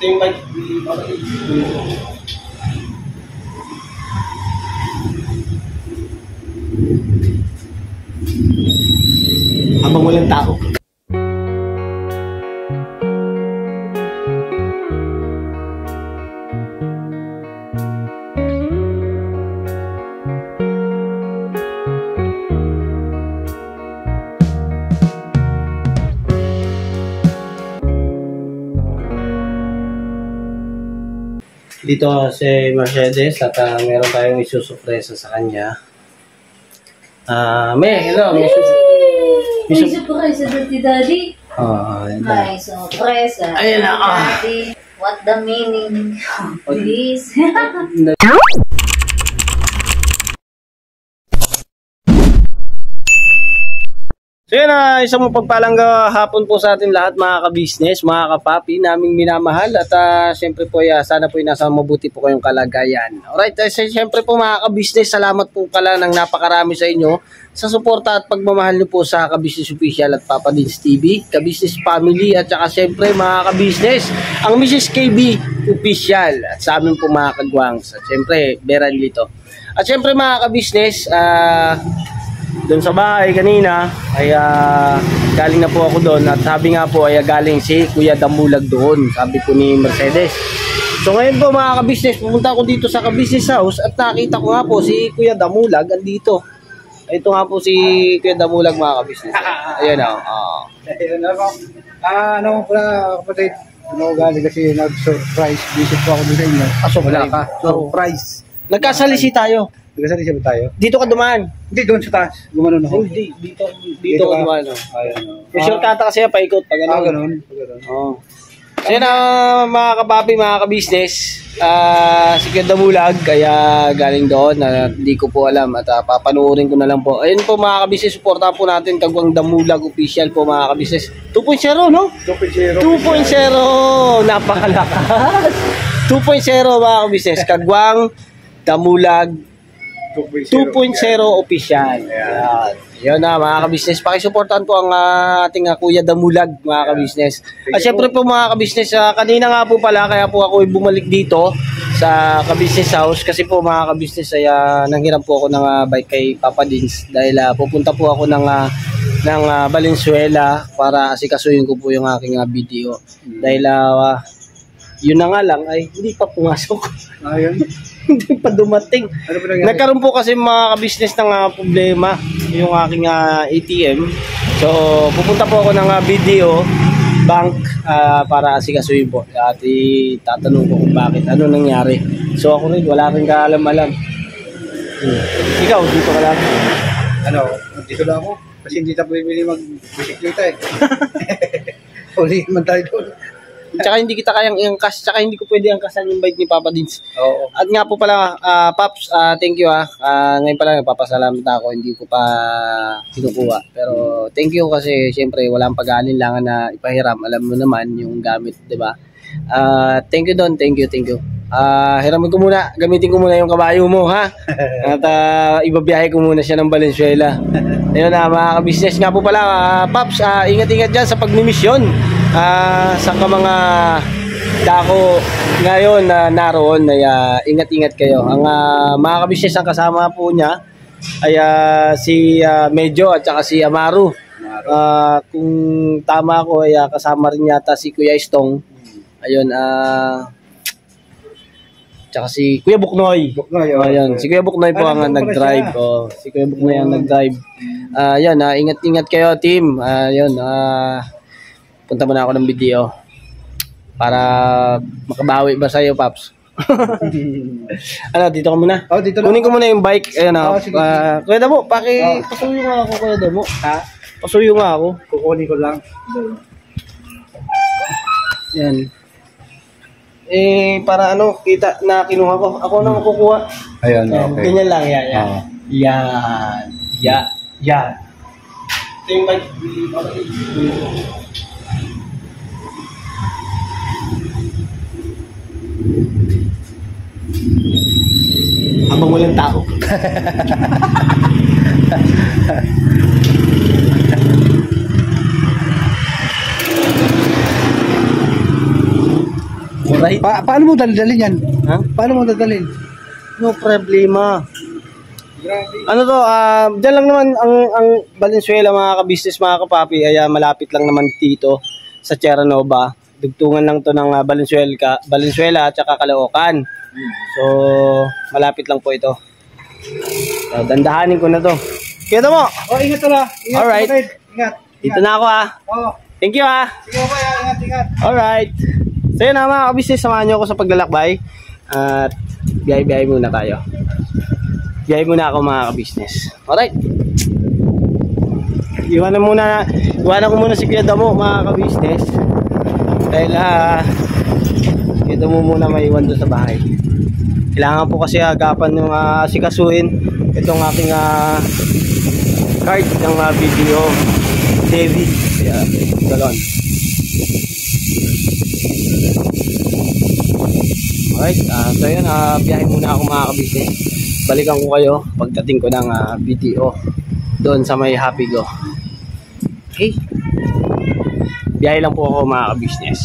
Ito yung bike. Habang walang tao. Dito si Mercedes at meron tayong isusurpresa sa kanya. Hello. May surpresa dati, Daddy. May surpresa. Ayun na. Daddy, what the meaning of this? So yun isang mapagpalang hapon po sa atin lahat mga ka-business, mga kapapi naming minamahal at siyempre po sana po nasa mabuti po kayong kalagayan. Alright, siyempre po mga ka-business, salamat po pala ng napakarami sa inyo sa suporta at pagmamahal niyo po sa Ka-Business Official at Papa Dins TV, Ka-Business Family at saka siyempre mga ka-business, ang Mrs. KB Official at sa amin po mga kagwangs at siyempre Beran Lito. At siyempre mga ka-business, doon sa bahay kanina ay galing na po ako doon at sabi nga po ay galing si Kuya Damulag doon, sabi po ni Mercedes. So ngayon po mga ka-business, pumunta ako dito sa Ka-Business House at nakita ko nga po si Kuya Damulag andito. Ito nga po si Kuya Damulag mga ka-business. Ayan o. Ayun ako. Ano pala kapatid, galing kasi nag-surprise visit po ako doon sa inyo. Wala ka. Surprise. Nagkasalisi tayo. Nagkasalisi ba tayo? Dito ka dumaan. Hindi, doon sa taas. Gumanon ako. Hindi, dito ka dumaan. Ayun. Yung shortcut kasi paikot pag ano. Ganun. Oo. So yun mga kapapi, mga ka-business, si Kuya Damulag, kaya galing doon, hindi ko po alam at papanuorin ko na lang po. Ayun po mga ka-business, supportahan po natin Kagwang Damulag Official po mga ka-business. 2.0 no? 2.0. Napakalakas. 2.0 mga ka-business, Kagwang Damulag 2.0 Official. Ayan. Yun na mga ka-business, pakisuportahan po ang ating Kuya Damulag mga ka-business. At syempre po mga ka-business, kanina nga po pala kaya po ako bumalik dito sa Ka-Business House kasi po mga ka-business ay nanghiram po ako ng bike kay Papa Dins dahil pupunta po ako ng Valenzuela para asikasuhin ko po yung aking video. Dahil yun na nga lang ay hindi pa pumasok. Ayun. Hindi pa dumating. Nagkaroon po kasi mga ka-business ng problema yung aking ATM. So pupunta po ako ng video bank para asikasuhin po at itatanong ko kung bakit, ano nangyari. So ako rin wala rin kaalam-alam. Ikaw dito ka lang? Dito lang ako kasi hindi tayo pwede mag-bisikleta eh. Uli man tayo doon. Tsaka hindi kita kayang i-angkas, tsaka hindi ko pwede angkasan yung bike ni Papa Dins. Oo. At nga po pala, Paps, thank you ngayon pala nagpapasalamat ako, hindi ko pa kinukuha. Pero thank you kasi syempre walang pag-aalinlangan na ipahiram. Alam mo naman yung gamit, di ba? Thank you Don, thank you. Hiramin ko muna, gamitin ko muna yung kabayo mo, ha? At ibabiyahe ko muna siya ng Valenzuela. Ayun mga ka-business nga po pala, Paps, ingat-ingat dyan sa pagmimisyon. Sa mga dako ngayon na naroon ay ingat-ingat kayo. Ang mga ka-business ang kasama po niya ay si Medyo at saka si Amaru. Kung tama ako ay kasama rin yata si Kuya Istong. Ayun, tsaka si Kuya Buknoy. Ayun, si Kuya Buknoy po ang nag-drive. Si Kuya Buknoy ang nag-drive. Ayun, ingat-ingat kayo team. Ayun, punta muna ako ng video para makabawi ba sa'yo, Paps? Dito ka muna. Dito lang. Kunin ko muna yung bike. Ayun Kuya Damo, pasuyo nga ako, Kuya Damo. Pasuyo nga ako. Kukunin ko lang. Yan. Para kita na kinuha ko. Ako na makukuha. Ayan, okay. Ganyan lang, yan. Yan. Ito yung bike. Habang walang tao. Right? Paano mo dadalhin yan? Ha? Paano mo dadalhin? No problema. Grabe. Ano to, dyan lang naman ang Valenzuela mga ka-business, mga kapapi, ay malapit lang naman dito sa Sierra Nova. Dugtungan lang to ng Valenzuela at saka Caloocan. So, malapit lang po ito. So, dandahanin ko na to. Kita mo? Oh, ingat tala. Ingat. Alright. Kapatid. Ingat. Dito na ako Oh. Thank you Sige ba, ingat, ingat. Alright. So yun na mga kabisnes, samahan nyo ako sa paglalakbay. At biyahe-biyahe muna tayo. Biyahe muna ako mga kabisnes. Alright. Iwanan ko muna si Kuya Damo mga kabisnes. Dahil ito mo muna maiwan doon sa bahay. Kailangan po kasi agapan yung sikasuhin itong aking card ng video David. Kaya galon. Alright, so yun, biyahe muna ako mga kabisnes. Balikan ko kayo pagdating ko ng video doon sa may Happy Go. Okay, biyahe lang po ako mga kabisnes.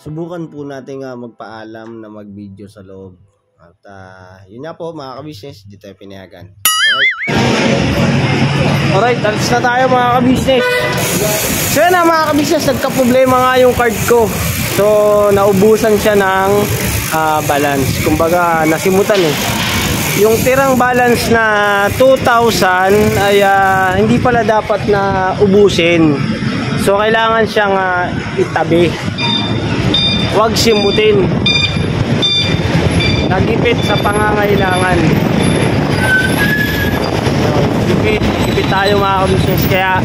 subukan po natin magpaalam na mag-video sa loob. At yun nga po mga ka-business, dito tayo pinayagan. Alright, alis na tayo mga ka-business. So yun na mga ka-business, nagka-problema nga yung card ko. So naubusan siya ng balance. Kumbaga nasimutan eh. Yung tirang balance na 2,000 ay hindi pala dapat na ubusin. So kailangan siyang itabi. Huwag simutin. Nagipit sa pangangailangan. So, ipit tayo mga ka-business, kaya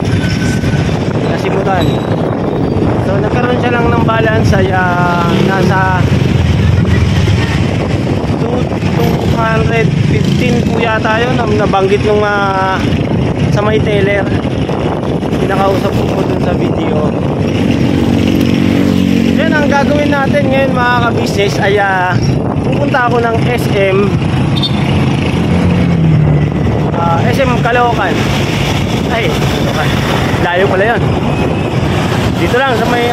nasimutan. So nagkaroon siya lang ng balance ay nasa 215 po yata yun. Nabanggit nung sa may teller. Pinakausap ko dun sa video. Yan ang gagawin natin ngayon mga ka-business ay pupunta ako ng SM Caloocan. Ay, layo pala yun. Dito lang sa may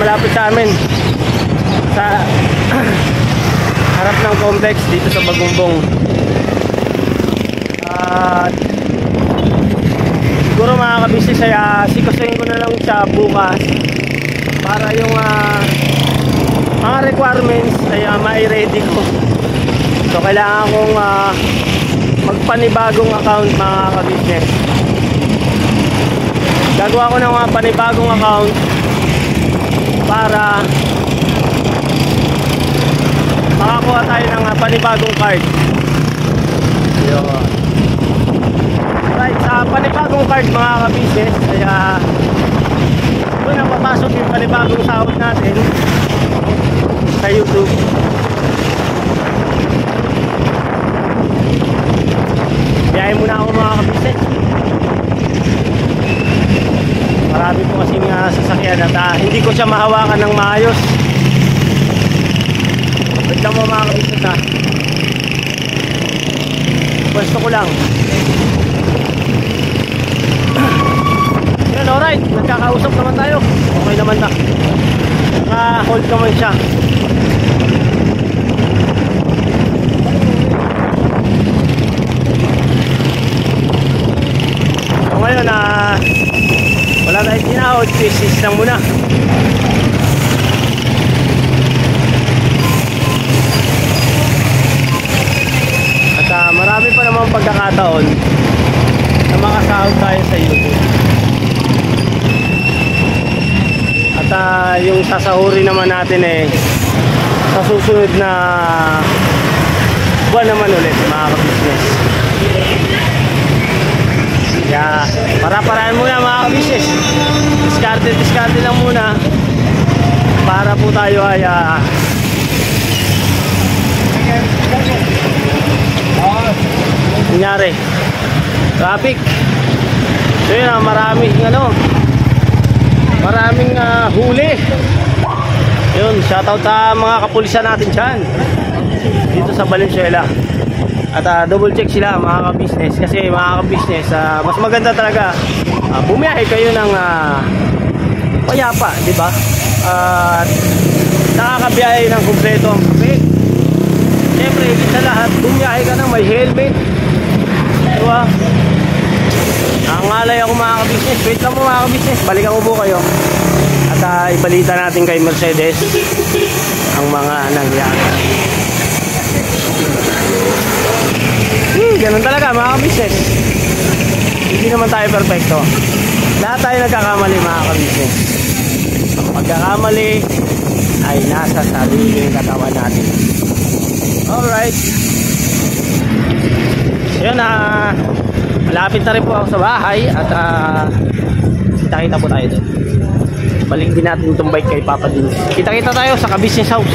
malapit sa amin, sa harap ng complex dito sa Bagumbong. Siguro mga ka-business ay sikusin ko na lang siya bukas para yung mga requirements ay mai-ready ko. So kailangan kong magpanibagong account mga ka-business. Gagawa ko ng panibagong account para makakuha tayo ng panibagong card. Yun. Right, sa panibagong card mga ka-business, kaya doon na papasok yung panibagong sahod natin sa YouTube. Biyahe muna ako mga ka-business. Marami po kasing sasakyan at hindi ko siya mahawakan ng maayos. Wait lang mo mga ka-business pwesto ko lang. Yan, alright, nagkakausap naman tayo. Okay naman na. Naka-hold naman siya. So ngayon wala tayong tinahod, business lang muna. At marami pa namang pagkakataon na makasahod tayo sa YouTube. At yung sasahurin naman natin sa susunod na buwan naman ulit mga ka-business. Kaya para-parahan muna mga ka-business. Diskarte lang muna para po tayo ay kunyari traffic. So yun maraming huli. Yun, shoutout sa mga kapulisan natin dyan dito sa Valenzuela. At double check sila mga ka-business, kasi mga ka-business mas maganda talaga bumiyahe kayo ng payapa, di ba? At nakakabiyahe ng kumpleto ang kape. Siyempre, higit sa lahat, bumiyahe ka ng may helmet, di ba? Nangalay ako mga ka-business. Wait lang mo mga ka-business, balikan ko po kayo at ibalita natin kay Mercedes ang mga nangyari. Ganun talaga mga ka-business. Hindi naman tayo perfecto. Lahat tayo nagkakamali mga ka-business. Ang pagkakamali ay nasa sariling katawan natin. Alright. Yun malapit na rin po ako sa bahay. At kita-kita po tayo doon. Balik din natin itong bike kay Papa din. Kita-kita tayo sa ka-business house.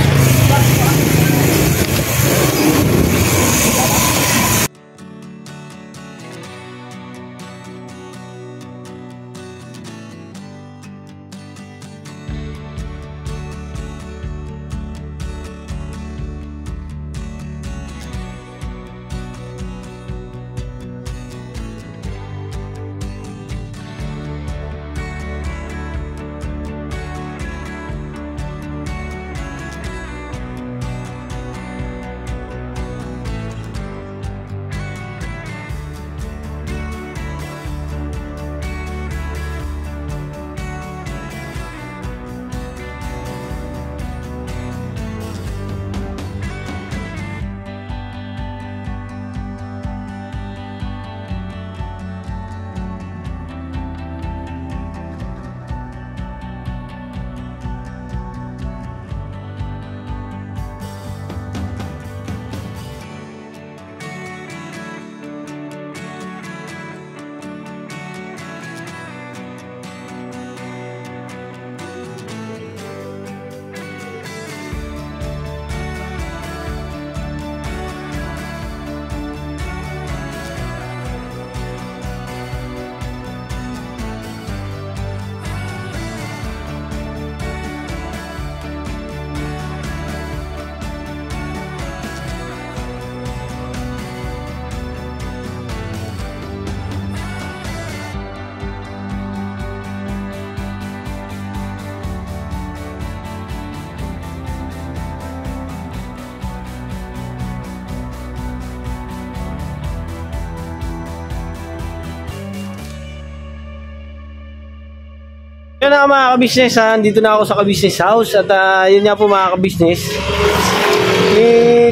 na nga mga kabisnes, dito na ako sa kabisnes house at yun nga po mga kabisnes.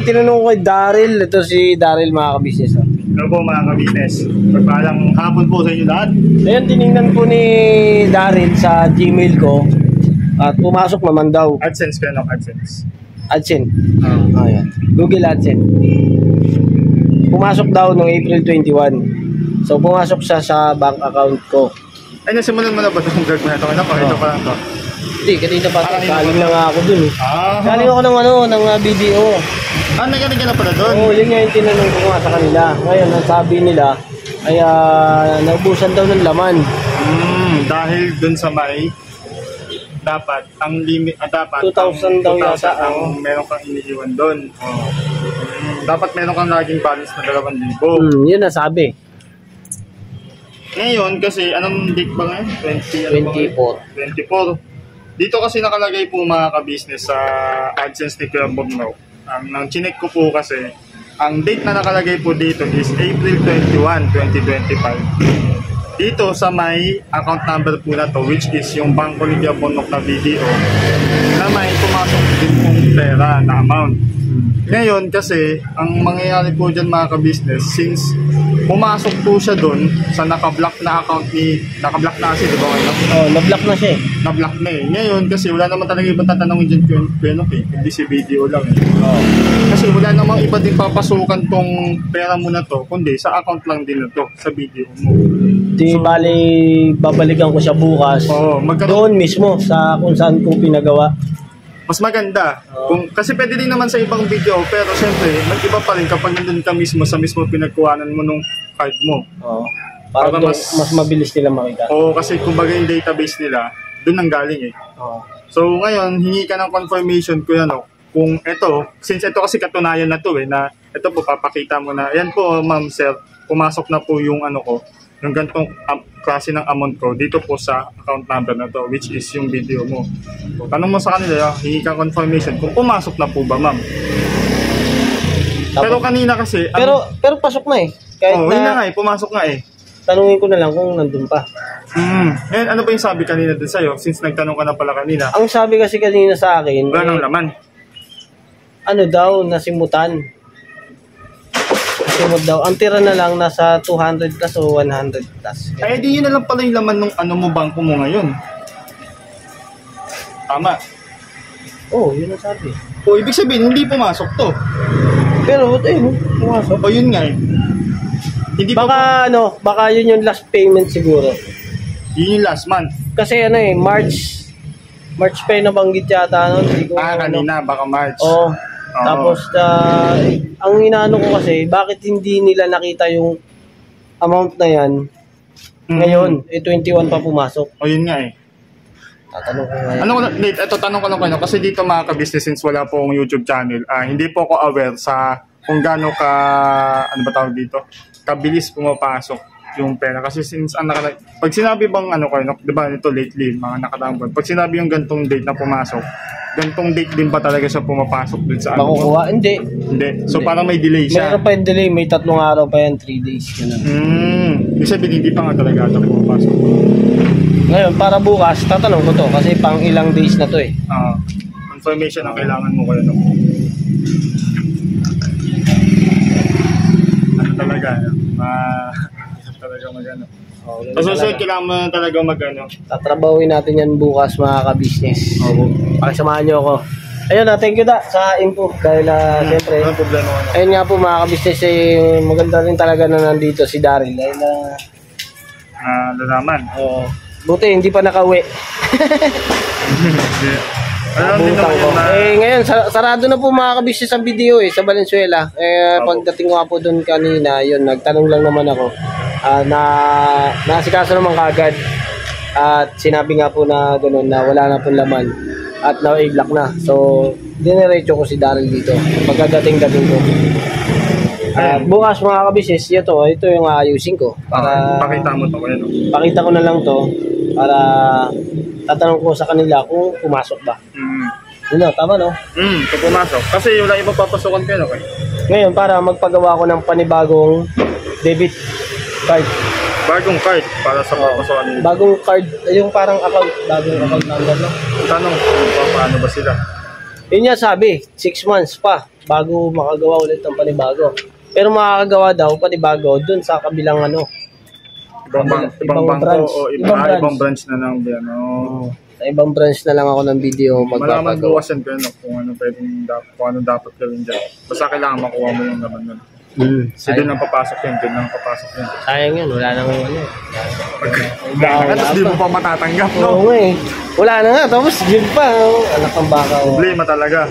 Tinanong ko kay Daryl, ito si Daryl mga kabisnes. Ano po mga kabisnes? Pagpalang hapon po sa inyo lahat. Ayan, tinignan po ni Daryl sa Gmail ko at pumasok naman daw. AdSense ka, no? AdSense. AdSense. Ayan. Google AdSense. Pumasok daw noong April 21. So pumasok siya sa bank account ko. Ay, nasimulan mo na ba itong vlog mo na ito? Ano pa? Ito pa lang to. Hindi, kanina pa. Galing na nga ako dun eh. Ah, Galing ako ng video. nagaling ka na pala doon. Oo, yun nga yung tinanong ko nga sa kanila. Ngayon, ang sabi nila, ay naubusan daw ng laman. Dahil doon sa may dapat ang limit dapat 2,000 daw yata ang meron kang iniiwan doon. Dapat meron kang laging balance na 2,000. Yun na sabi. Ngayon kasi anong date ba ngayon? 24. Dito kasi nakalagay po mga ka-business sa AdSense ni Kuya Bob Now. Nang chinek ko po kasi ang date na nakalagay po dito is April 21, 2025. Dito sa may account number po na to, which is yung bangko ni Kuya Bonok na video, na may pumasok din pong pera na amount. Ngayon kasi, ang mangyayari po dyan mga ka-business, since pumasok po siya doon sa naka-block na account ni, naka-block na kasi, di ba kayo? Oh, na-block na siya eh. Na-block na eh. Ngayon kasi wala naman talaga ibang tatanungin dyan Kuya eh, hindi si video lang eh. Kasi wala namang iba din papasukan tong pera mo na to, kundi sa account lang din na to, sa video mo. Di bali, babalikan ko siya bukas. Doon mismo sa kung saan ko pinagawa. Mas maganda. Kasi pwede din naman sa ibang video, pero syempre, mag-iba pa rin kapag nandun ka mismo sa mismo pinagkuhanan mo nung card mo. Para mas mabilis nila makita. Kasi kumbaga yung database nila, dun ang galing eh. So ngayon, hingi ka ng confirmation kung ito, since ito kasi katunayan na to na ito po, papakita mo na, yan po ma'am sir, pumasok na po yung yung gantong klase ng amount ko dito po sa account number na to, which is yung video mo. So, tanong mo sa kanila, hingi ka confirmation kung pumasok na po ba ma'am. Pero kanina kasi pero pasok na eh. Kahit yun na nga eh, pumasok nga eh. Tanungin ko na lang kung nandun pa. Ngayon, ano ba yung sabi kanina din sa'yo, since nagtanong ka na pala kanina? Ang sabi kasi kanina sa akin, wala nang laman. Ano daw, nasimutan. Daw. Ang tira na lang nasa 200 plus o 100 plus. Ay, di yun na lang pala yung laman ng mo bangko mo ngayon. Tama. Yun ang sabi. Ibig sabihin, hindi pumasok to. Pero, pumasok. Yun nga eh. Hindi baka yun yung last payment siguro. Yun yung last month. Kasi March pa yung nabanggit yata. Kanina, baka March. Tapos, ang inaano ko kasi, bakit hindi nila nakita yung amount na yan? Ngayon, 21 pa pumasok. Yun nga eh. Tatanong ko ngayon. Tanong ko lang kayo, kasi dito mga ka-business, since wala po akong YouTube channel, hindi po ako aware sa kung gaano ka, dito, kabilis pumapasok yung pera. Kasi since, pag sinabi bang di ba ito lately, mga nakataang buwan, pag sinabi yung gantong date na pumasok, gantong date din ba talaga siya pumapasok dun sa makukuha? Hindi. So parang may delay siya. Meron pa yung delay, may 3 araw pa yan, 3 days. Ibig sabihin, hindi pa nga talaga ito pumapasok. Ngayon, para bukas, tatanong ko to kasi pang ilang days na to eh. Confirmation ang kailangan mo kayo. Talaga, talaga magano. Susunod kailangan mo talaga magano. Tatrabawin natin yan bukas mga ka-business. Pakisamahan nyo ako. Ayun thank you sa info. Dahil siyempre, ayun nga po mga ka-business, maganda rin talaga na nandito si Daryl. Dahil lalaman. Buti, hindi pa nakauwi. Ngayon, sarado na po mga ka-business ang video sa Valenzuela. Pagdating ko po doon kanina, yun, nagtanong lang naman ako. Nasikaso naman kagad. At sinabi nga po na gano'n na wala na pong laman. At na-i-block na. So, dinerecho ko si Daryl dito. Pagkadating-dating ko. Bukas mga ka-business, ito yung ayusin ko. Pakita mo to. Pakita ko na lang to. Para tatanong ko sa kanila kung pumasok ba. Tama no? Kung pumasok. Kasi wala ibang papasokan kayo, okay? Ngayon, para magpagawa ko ng panibagong debit card. Bagong card para sa papasokan. Bagong card, yung parang account, bagong account number, no? Tanong kung paano ba sila. Yun nga sabi, 6 months pa bago makagawa ulit ng panibago. Pero makakagawa daw panibago dun sa kabilang ano. Ibang bangko branch. o ibang branch na ng ano. Sa ibang branch na lang ako ng video Malaman magpapagawa. buwasan ko yun kung ano dapat gawin dyan. Basta kailangan makuha mo yung naman nun. Kasi doon ang papasok yun, Sayang yun, wala nang ano. Tapos di mo pa matatanggap, no? Oo nga eh. Wala na nga, tapos yun pa. Anak ng baka. Problema talaga.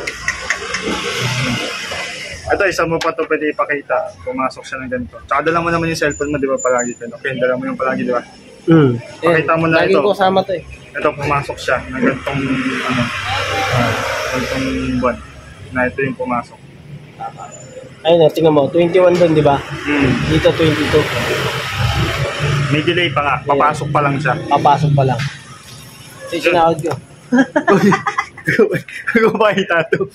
Ito, isa mo pa ito pwede ipakita. Pumasok siya ng ganito. Tsaka dala mo naman yung cellphone mo, di ba palagi? Okay, dala mo yung palagi, di ba? Pakita mo na ito. Lagi ko kasama to eh. Ito, pumasok siya ng ganitong, ganitong buwan. Na ito yung pumasok. Ayun, tingnan mo, 21 doon, di ba? Dito 22. May delay pa nga, papasok pa lang siya. Papasok pa lang. Sinahod ko. Kung makita ito.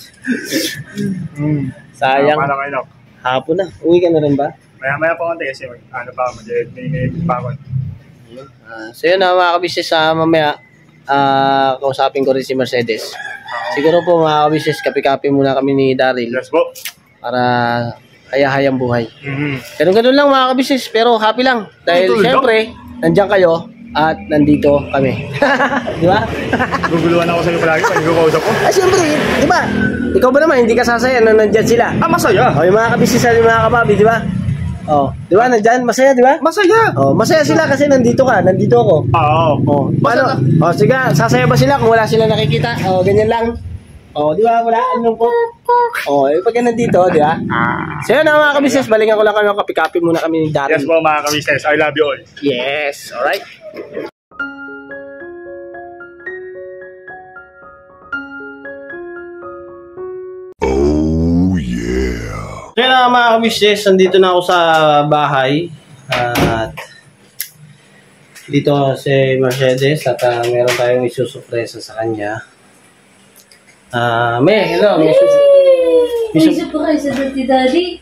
Sayang. Paano kayo? Hapon na. Uwi ka na rin ba? Maya pa konti kasi ano pa, may pakon. So yun na mga kabisnes, mamaya kausapin ko rin si Mercedes. Siguro po mga kabisnes, kapi-kapi muna kami ni Daryl. Yes po. Para hayahayang buhay. Ganun lang mga kabisnes, pero happy lang. Dahil syempre, nandiyan kayo at nandito kami. Di ba? Guguluhan ako sa iyo palagi pag nagko-kausap ko. Syempre, di ba? Ikaw ba naman, hindi ka sasaya na nandyan sila? Masaya. O, yung mga kabisnes at yung mga kapabi, di ba? Oh, di ba? Nandyan, masaya, di ba? Masaya. Oh, masaya sila kasi nandito ka, nandito ako. Oo. Oh, paano? Oh, sige, sasaya ba sila kung wala sila nakikita? Oh, ganyan lang. Oh, di ba? Wala anong po. Oh, pag nandito, di ba? So yun mga kabisnes, balingan ko lang kami, kapi-kapi muna kami ni Daryl. Yes po mga kabisnes, I love you all. Yes, alright. Oh yeah. Kaya na mga kabisnes, nandito na ako sa bahay. At dito si Mercedes at meron tayong isusurpresa sa kanya. Hello. May surprise sa Daddy Daddy.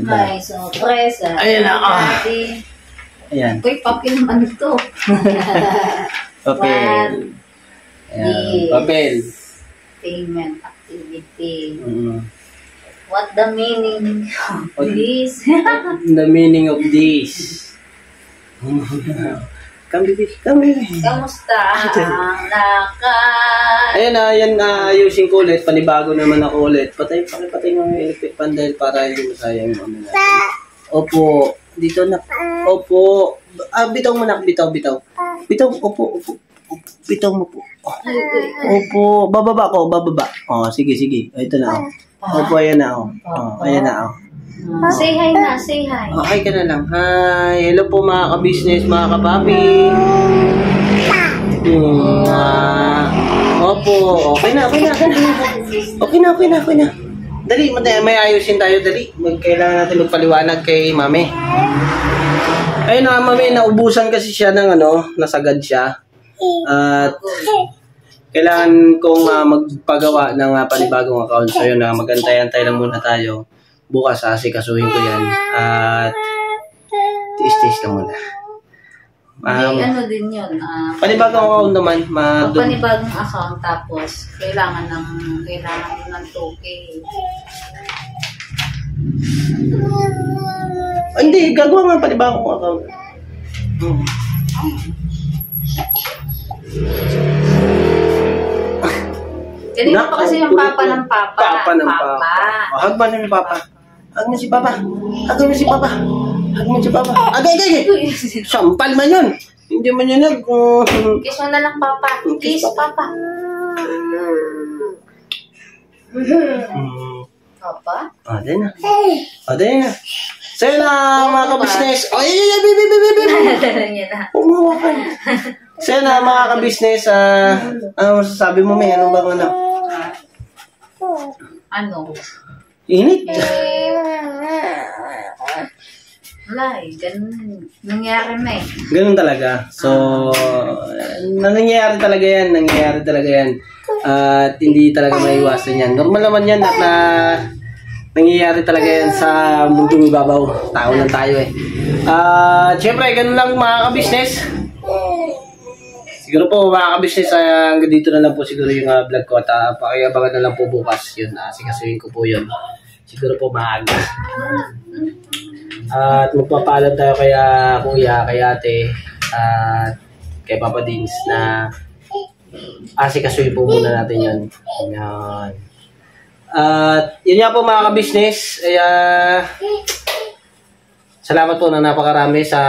May surprise sa Ayan na, Daddy. Ayan. Uy, papi naman ito. Papel. Ayan, papel. Payment activity. Mm. What the meaning of this? The meaning of this. Come. Kamusta ang lakad? Ayan ayusin ko ulit. Panibago naman ako ulit. Patay mo yung electric pan dahil para hindi masayang yung ano natin. Opo. Dito na. Opo. Bitaw mo na. Bitaw. Bitaw. Opo. Bitaw mo po. Opo. Bababa ko. Oh, sige. Ito na. Opo, ayan na. Ayan na. Say hi na, say hi. Oh, hi ka na lang. Hi. Hello po mga ka-business, mga kapapi. Opo. Okay na. Dali, may ayusin tayo, dali. Kailangan natin magpaliwanag kay mami. Ayun na, mami, naubusan kasi siya ng nasagad siya. At kailangan kong magpagawa ng panibagong account. So yun na, magantay-antay lang muna tayo. Bukas asikasuhin ko yan. At tiis-tiis ka muna. Ano din yun? Panibagong account naman. Panibagong account tapos kailangan ng 2K. Hindi, gagawa nga panibagong account. Kanina pa kasi yung papa ng papa. Papa ng papa. Hag ba na ni papa? Hag mo si papa. Agay. Sampal man yun. Hindi man yun Kiss mo na lang papa. Kiss papa. Papa? Aday na. Sa'yo na mga kabisnes. Ay, pumawakan. Sa'yo na mga kabisnes. Ano masasabi mo, may anong bang Ano? Init. Wala ganun. Nangyari na eh. Ganun talaga. So, nangyayari talaga yan. At hindi talaga maiwasan yan. Normal naman yan at nangyayari talaga yan sa mundong ibabaw. Tao lang tayo eh. Siyempre, ganun lang mga ka-business. Siguro po mga ka-business, hanggang dito na lang po siguro yung vlog ko. At pakiabangan na lang po bukas yun. Sikasuhin ko po yun. Siguro po maaga. At magpapaalam tayo kay kuya, kay ate, at kay Papa Dins na asikasuhin po muna natin yun. Yan. At yun nga po mga ka-business, salamat po na napakarami sa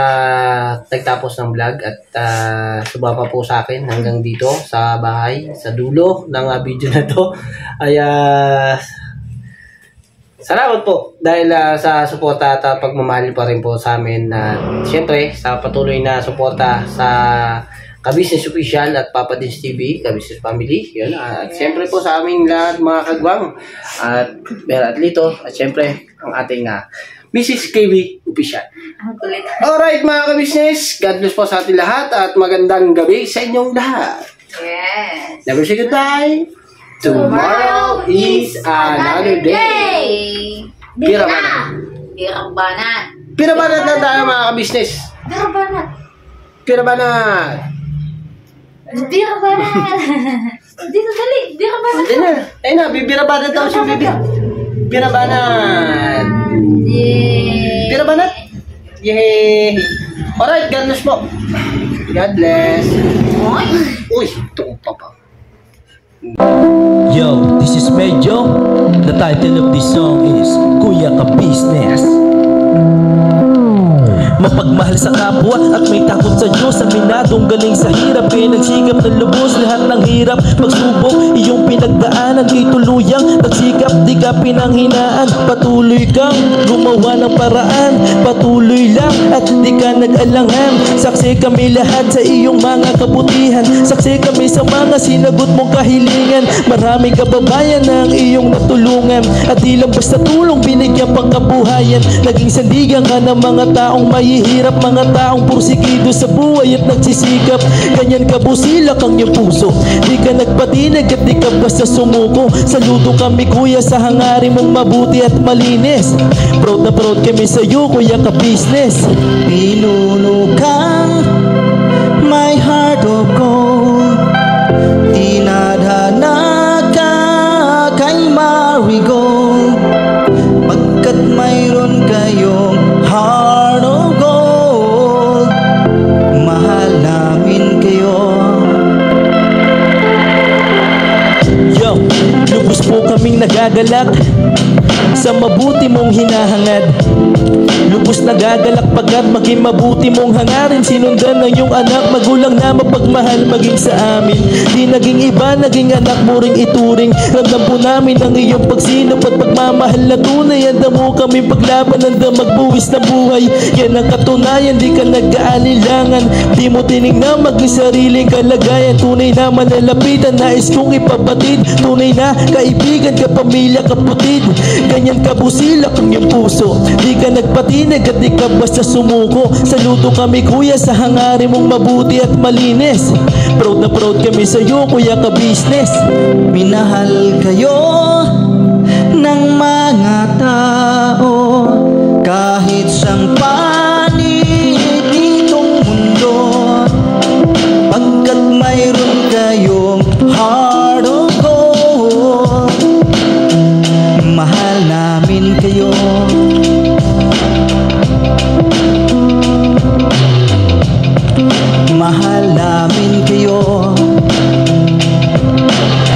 nagtapos ng vlog at sumapa po sa akin hanggang dito sa bahay, sa dulo ng video na to. Salamat po dahil sa suporta at pagmamahal pa rin po sa amin. Siyempre sa patuloy na suporta sa Ka-Business Official at Papa Dins TV, Ka-Business Family. Yun, at siyempre po sa aming lahat mga kagwang at Bera at Lito at siyempre ang ating Mrs. KB Official. Alright mga ka-business, God bless po sa ating lahat at magandang gabi sa inyong lahat. Yes. Never say goodbye. Tomorrow is another day. Pirabanat. Pirabanat. Pirabanat na tayo mga ka-business. Pirabanat. Pirabanat. Pirabanat. Dito dali. Pirabanat. Hindi na. Ayun na, bibirabanat daw siya, bibi. Pirabanat. Yay. Pirabanat. Yay. Alright, God bless po. God bless. Uy, itong papa. Yo, this is Medyo. The title of this song is Kuya Ka-Business. Mapagmahal sa kapwa at may takot sa Diyos. Aminadong galing sa hirap, kaya nagsikap na lubos lahat ng hirap. Pagsubok, iyong pinagdaanan, di tuluyang nagsikap, di ka pinanghinaan. Patuloy kang gumawa ng paraan, patuloy lang at di ka nag-alangan. Saksi kami lahat sa iyong mga kabutihan, saksi kami sa mga sinagot mong kahilingan. Maraming kababayan na ang iyong natulungan, at di lang basta tulong binigyan pang kabuhayan. Naging sandigan ka ng mga taong mahihirap, mga taong pursigido sa buhay at nagsisikap. Ganyan kabusilak ang iyong puso, di ka nagpatinag at di ka basta sumuko. Saludo kami kuya sa hangarin mong mabuti at malinis. Proud na proud kami sa iyo Kuya Ka-Business. Pinunukang my heart of gold, tinadhana ka kay marigold, pagkat mayroon kayong heart of gold. Mahal namin kayo. Yo, lubos po kaming nagagalak sa mabuti mong hinahangad. Lubos nagagalak pagkat maging mabuti mong hangarin. Sinundan ng iyong anak, magulang na mapagmahal maging sa amin. Di naging iba, naging anak mo ring ituring. Ramdam po namin ang iyong pagsinop at pagmamahal na tunay. Handa mo kami paglaban, handa magbuwis ng buhay. Yan ang katunayan, di ka nag-aalilangan. Di mo tinignan maging sariling kalagayan. Tunay na manalapitan, nais kong ipabatid. Tunay na kaibigan, kapamilya, kapatid. Ganyan kabusilak ang iyong puso, di ka nagpatinag at di ka basta sumuko. Saludo kami kuya sa hangarin mong mabuti at malinis. Proud na proud kami sa iyo Kuya Ka-Business. Minahal kayo ng mga tao kahit sang panig ditong mundo, pagkat mayroon kayong heart of gold. Mahal namin kayo. Mahal namin kayo.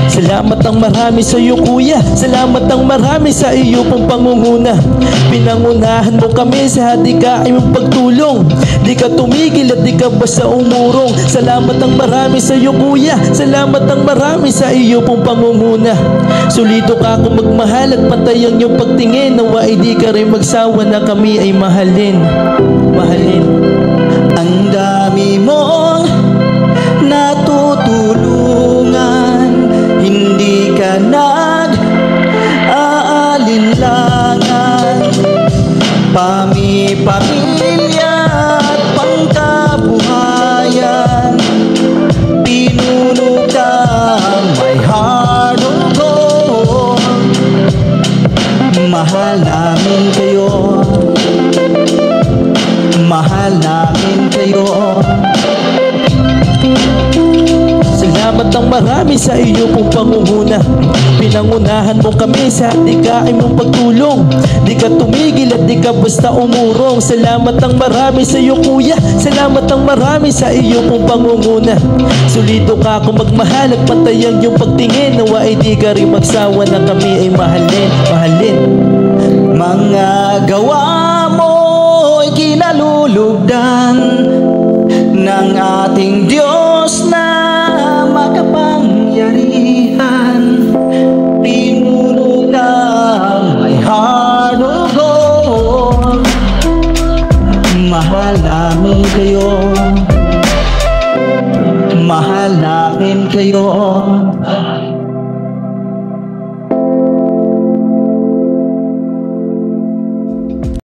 Salamat ang marami sa iyo kuya, salamat ang marami sa iyo pong pangunguna. Pinangunahan mo kami sa hadikain mong pagtulong, di ka tumigil at di ka basta umurong. Salamat ang marami sa iyo kuya, salamat ang marami sa iyo pong pangunguna. Solito ka kung magmahal at patay ang iyong pagtingin. Nawa ay di ka rin magsawa na kami ay mahalin. Mahalin. Ang dami mong natutulungan, hindi ka nag-aalinlangan. Pamilya at pangkabuhayan, pinuno ka my heart of gold. Mahal namin kayo. Salamat ng marami sa iyo pong pangunguna. Pinangunahan mo kami sa dikain mong pagtulong. Di ka tumigil at di ka basta umurong. Salamat ng marami sa iyo kuya. Salamat ng marami sa iyo pong pangunguna. Solido ka kung magmahal at pantayan yung pagtingin. Nawa ay di ka rin magsawa na kami ay mahalin, mahalin. Mga gawa mo ay kinalulugdan ng ating Diyos na makapangyarihan. Pinuno ng may harugon. Mahal namin kayo, mahal namin kayo.